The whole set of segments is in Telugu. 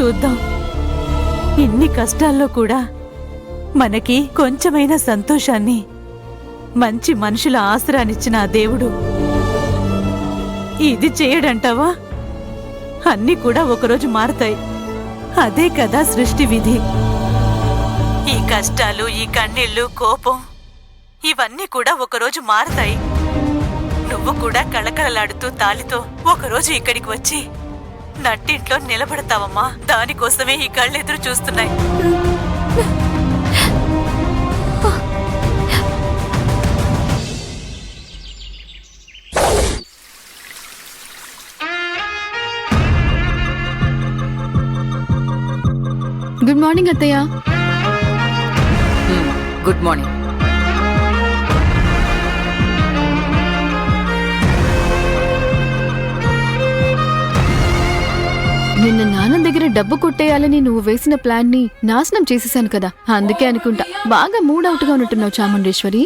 చూద్దాం. ఇన్ని కష్టాల్లో కూడా మనకి కొంచెమైనా సంతోషాన్ని, మంచి మనుషుల ఆసరానిచ్చిన ఆ దేవుడు ఇది చేయడంటావా? అన్నీ కూడా ఒకరోజు మారతాయి. అదే కదా సృష్టి విధి. ఈ కష్టాలు, ఈ కన్నీళ్లు, కోపం ఇవన్నీ కూడా ఒకరోజు మారతాయి. నువ్వు కూడా కళకళలాడుతూ తాళితో ఒకరోజు ఇక్కడికి వచ్చి నట్టింట్లో నిలబడతావమ్మా. దానికోసమే ఈ కళ్ళెదురు చూస్తున్నాయి. గుడ్ మార్నింగ్ అత్తయ్య. Good morning. నిన్న నాన్న దగ్గర డబ్బు కొట్టేయాలని నువ్వు వేసిన ప్లాన్ ని నాశనం చేసేసాను కదా, అందుకే అనుకుంటా బాగా మూడౌట్ గా ఉంటున్నావు చాముండేశ్వరి.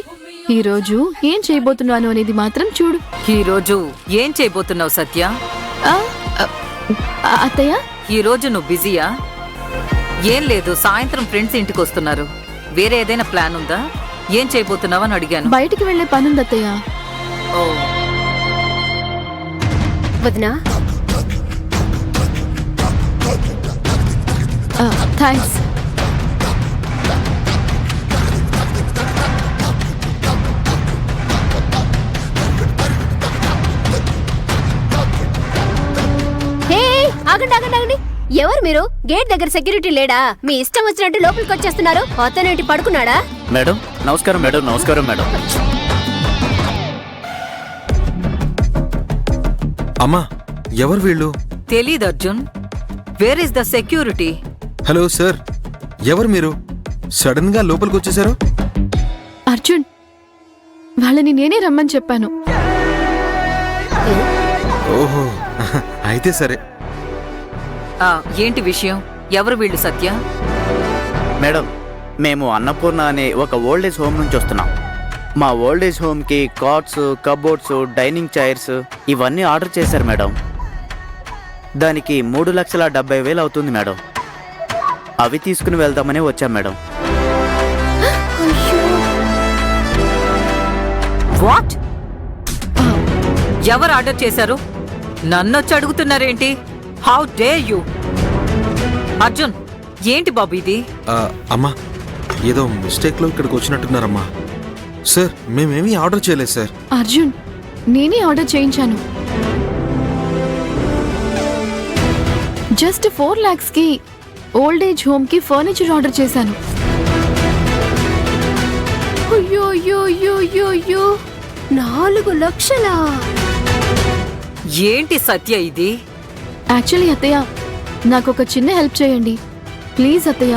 ఈ రోజు ఏం చేయబోతున్నాను అనేది మాత్రం చూడు. ఈ రోజు ఏం చేయబోతున్నావు సత్య? అత్తయ్య, ఈ రోజు నువ్వు బిజీయా? ఏం లేదు, సాయంత్రం ఫ్రెండ్స్ ఇంటికి వస్తున్నారు. వేరే ఏదైనా ప్లాన్ ఉందా? ఏం చేయబోతున్నావని అడిగాను. బయటికి వెళ్లే పనుంది అత్తయ్య. ఓ వదినా, థ్యాంక్స్. హే ఆగండి ఆగండి ఆగండి. ఎవరు మీరు? గేట్ దగ్గర సెక్యూరిటీ లేడా? మీ ఇష్టం వచ్చినట్టు లోపలికి వచ్చేస్తున్నారు. అతనేంటి పడుకున్నాడా? మేడం నమస్కారం. మేడం నమస్కారం. మేడం అమ్మా, ఎవరు వీళ్ళు? తెలీదు Arjun. Where is the security? Hello sir, ఎవరు మీరు? సడన్ గా లోపలికి వచ్చేసారు. అర్జున్, వాళ్ళని నేనే రమ్మని చెప్పాను. ఓహో, అయితే సరే. ఏంటి విషయం? ఎవరు వీళ్ళు సత్య? మేడం, మేము అన్నపూర్ణ అనే ఒక ఓల్డేజ్ హోమ్ నుంచి వస్తున్నాం. మా ఓల్డేజ్ హోమ్కి కాట్స్, కబోర్డ్స్, డైనింగ్ చైర్స్ ఇవన్నీ ఆర్డర్ చేశారు మేడం. దానికి 3,70,000 అవుతుంది మేడం. అవి తీసుకుని వెళ్దామని వచ్చాం మేడం. వాట్? ఎవరు ఆర్డర్ చేశారు? నన్నొచ్చి అడుగుతున్నారేంటి? How dare you? అర్జున్, ఏంటి బాబు ఇది? అమ్మా, ఏదో మిస్టేక్ లో ఇక్కడికి వచ్చినట్టున్నారమ్మా. సార్, మేమేమీ ఆర్డర్ చేయలేదు సార్. అర్జున్, నేనే ఆర్డర్ చేయించాను. జస్ట్ 4 lakhs కి ఓల్డ్ ఏజ్ హోమ్ కి ఫర్నిచర్ ఆర్డర్ చేశాను. అయ్యో అయ్యో అయ్యో అయ్యో అయ్యో, 4 లక్షలా? ఏంటి సత్య ఇది? యాక్చువల్లీ అత్తయ్య, నాకు ఒక చిన్న హెల్ప్ చేయండి ప్లీజ్ అత్తయ్య.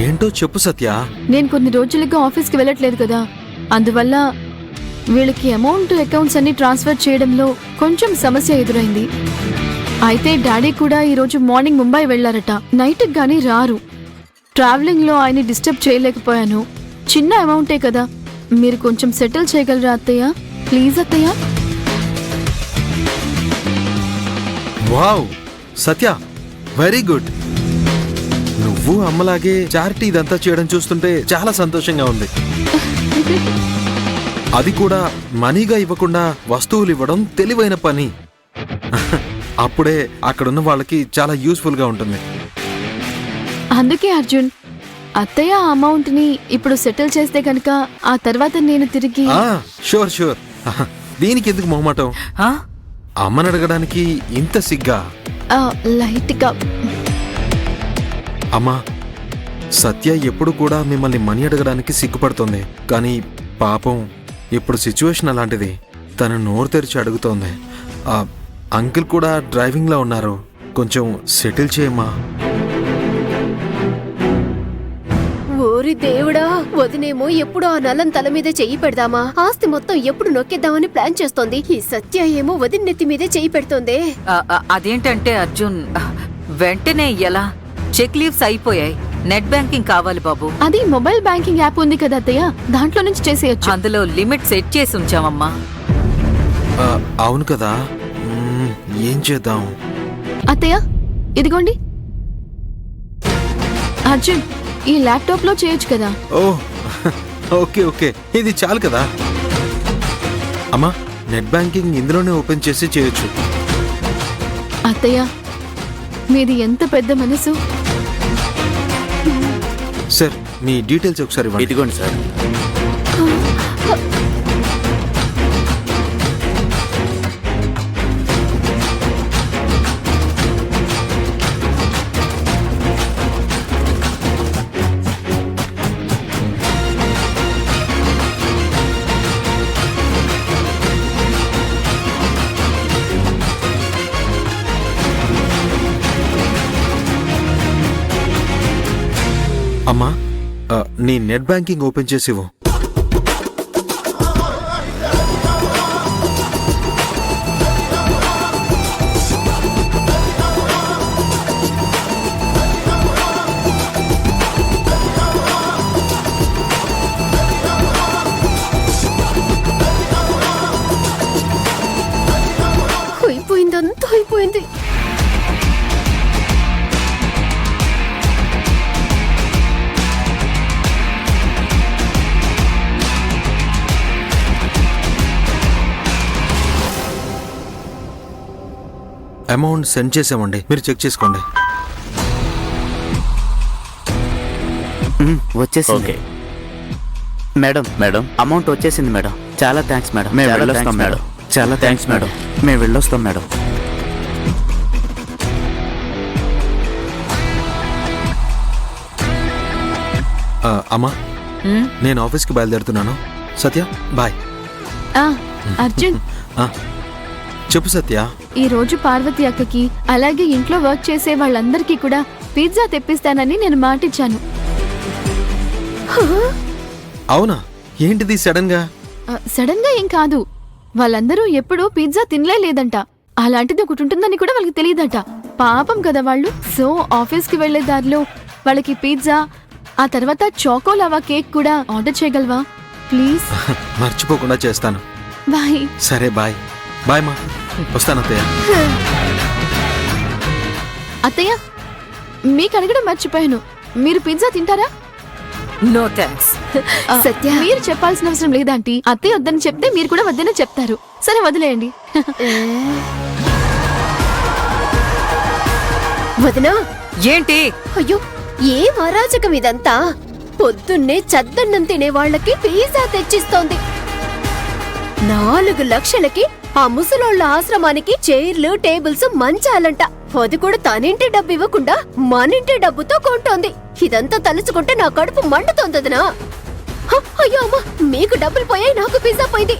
ఏంటో చెప్పు సత్య. నేను కొన్ని రోజులుగా ఆఫీస్కి వెళ్ళట్లేదు కదా, అందువల్ల వీళ్ళకి అమౌంట్ అకౌంట్స్ అన్ని ట్రాన్స్ఫర్ చేయడంలో కొంచెం సమస్య ఎదురైంది. అయితే డాడీ కూడా ఈరోజు మార్నింగ్ ముంబై వెళ్లారట. నైట్కి గానీ రారు. ట్రావెలింగ్ లో ఆయన్ని డిస్టర్బ్ చేయలేకపోయాను. చిన్న అమౌంటే కదా, మీరు కొంచెం సెటిల్ చేయగలరా అత్తయ్య? ప్లీజ్ అత్తయ్య. వావ్ సత్య, వెరీ గుడ్. నువ్వు అమ్మలాగే చారిటీ ఇదంతా చేయడం చూస్తుంటే చాలా సంతోషంగా ఉంది. అది కూడా మనీగా ఇవ్వకుండా వస్తువులు ఇవ్వడం తెలివైన పని. అప్పుడే అక్కడున్న వాళ్ళకి చాలా యూస్ఫుల్ గా ఉంటుంది. అందుకే అర్జున్, అత్తయ్య ఆ అమౌంట్ ని ఇప్పుడు సెటిల్ చేస్తే కనుక ఆ తర్వాత నేను తిరిగి. Sure sure. దీనికి ఎందుకు మొహమాటం? అమ్మని అడగడానికి ఇంత సిగ్గా? లైట్ గా. అమ్మా, సత్య ఎప్పుడు కూడా మిమ్మల్ని మనీ అడగడానికి సిగ్గుపడుతుంది. కానీ పాపం ఇప్పుడు సిచ్యువేషన్ అలాంటిది. తను నోరు తెరిచి అడుగుతోంది. అంకుల్ కూడా డ్రైవింగ్ లో ఉన్నారు. కొంచెం సెటిల్ చేయమ్మా. ఓరి దేవుడా, వదినేమో ఎప్పుడు ఆ నల్లం తల మీద చెయ్యి పెడదామా, ఆస్తి మొత్తం ఎప్పుడు నొక్కేద్దామని ప్లాన్ చేస్తోంది. ఈ సత్య ఏమో వదిన నెత్తి మీదే చెయ్యి పెడుతోంది. అదేంటంటే అర్జున్, వెంటనే ఎలా? చెక్ లీవ్స్ అయిపోయాయి. నెట్ బ్యాంకింగ్ కావాలి బాబు. అది మొబైల్ బ్యాంకింగ్ యాప్ ఉంది కదా అత్తయ్య, దాంట్లో నుంచి చేసేయచ్చు. అందులో లిమిట్ సెట్ చేసి ఉంచామమ్మా. అవును కదా, ఏం చేద్దాం? అత్తయ్య, ఇదిగోండి అర్జున్, ఈ ల్యాప్టాప్ లో చేయొచ్చు కదా. ఓ ఓకే ఓకే, ఇది చాలు కదా. అమ్మా, నెట్ బ్యాంకింగ్ ఇందులోనే ఓపెన్ చేసి చేయొచ్చు. అత్తయ్య, మీది ఎంత పెద్ద మనసు. సార్, మీ డీటెయిల్స్ ఒకసారి ఇవ్వండి. ఇదిగోండి సార్. అమ్మా, నీ నెట్ బ్యాంకింగ్ ఓపెన్ చేసి ఇవ్వు. అయిపోయిందంతా అయిపోయింది. అమౌంట్ సెండ్ చేసామండి, మీరు చెక్ చేసుకోండి. వచ్చేసింది. మేడం మేడం, అమౌంట్ వచ్చేసింది మేడం. చాలా థ్యాంక్స్ మేడం. మేము వెళ్ళొస్తాం మేడం. చాలా థ్యాంక్స్ మేడం. మేము వెళ్ళొస్తాం మేడం. అమ్మా, నేను ఆఫీస్కి బయలుదేరుతున్నాను. సత్య, బాయ్. ఆ, అర్జున్, చెప్పు సత్య. ఈ రోజు పార్వతి అక్కకి అలాగే ఇంట్లో వర్క్ చేసే వాళ్ళందరికీ కూడా పిజ్జా తెప్పిస్తానని నేను మాటిచ్చాను. అవునా? ఏంటిది సడన్ గా? సడన్ గా ఏం కాదు, వాళ్ళందరూ ఎప్పుడూ పిజ్జా తినలేదంట. అలాంటిది ఒకటి ఉంటుందని కూడా వాళ్ళకి తెలియదట. పాపం కదా వాళ్ళు. సో ఆఫీస్ కి వెళ్లే దారిలో వాళ్ళకి పిజ్జా, ఆ తర్వాత చాకోలావా కేక్ కూడా ఆర్డర్ చేయగలవా ప్లీజ్? మర్చిపోకుండా చేస్తాను. బాయ్. సరే బాయ్. బాయ్ మా, వస్తాను అత్తయ్య. అత్తయ్య, మీకు అడగడం మర్చిపోయాను, మీరు పిజ్జా తింటారా? No thanks. సత్య, మీరు చెప్పాల్సిన అవసరం లేదంటీ. అత్తయ్య వద్దని చెప్తే మీరు కూడా వద్దనే చెప్తారు. సరే వదిలేయండి. వదినా. ఏంటి? అయ్యో, ఏం అరాచకం ఇదంతా. పొద్దున్నే చద్దన్నం తినే వాళ్ళకి పిజ్జా తెచ్చిస్తోంది. 4 లక్షలకి ఆ ముసలోళ్ళ ఆశ్రమానికి చైర్లు, టేబుల్స్, మంచాలంట. అది కూడా తనింటి డబ్బు ఇవ్వకుండా మనింటి డబ్బుతో కొంటోంది. ఇదంతా తలుచుకుంటే నా కడుపు మండుతోందనా. అయ్యో అమ్మా, మీకు డబ్బులు పోయాయి, నాకు పిజ్జా పోయింది.